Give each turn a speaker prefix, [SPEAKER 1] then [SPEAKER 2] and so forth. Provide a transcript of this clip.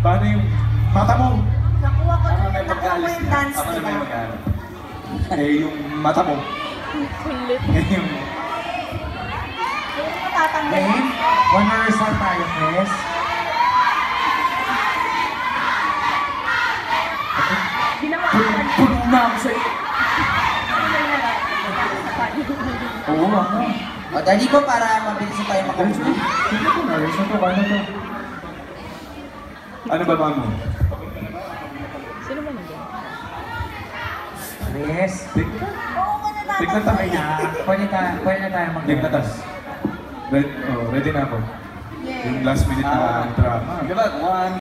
[SPEAKER 1] Paano yung mata mo?
[SPEAKER 2] Nakuha ko
[SPEAKER 3] Ako
[SPEAKER 2] na
[SPEAKER 3] may
[SPEAKER 2] nakuha ko
[SPEAKER 3] pagkaalis
[SPEAKER 2] yung
[SPEAKER 3] na.
[SPEAKER 2] dance
[SPEAKER 3] Ako na may
[SPEAKER 2] nila.
[SPEAKER 3] mag-aaral.
[SPEAKER 1] Eh, yung mata mo.
[SPEAKER 4] Kulit.
[SPEAKER 1] yung...
[SPEAKER 2] Yung matatanggal.
[SPEAKER 5] Game, one rehearsal tayo, please.
[SPEAKER 4] Ginawa ko yan.
[SPEAKER 1] Puno na ako sa'yo. Oo, ako.
[SPEAKER 3] O, dali po para mabilis na tayo makabuti.
[SPEAKER 1] Sige po, ayos na to, kaya na to. Ano ba ba mo?
[SPEAKER 4] Sino ba nandun?
[SPEAKER 5] Please.
[SPEAKER 2] Oo, ko na
[SPEAKER 1] Tignan tayo.
[SPEAKER 5] Pwede na tayo mag-
[SPEAKER 1] Tignan tas. Ready na ako.
[SPEAKER 2] Yes.
[SPEAKER 1] Yung last minute na drama.
[SPEAKER 3] Diba? 1,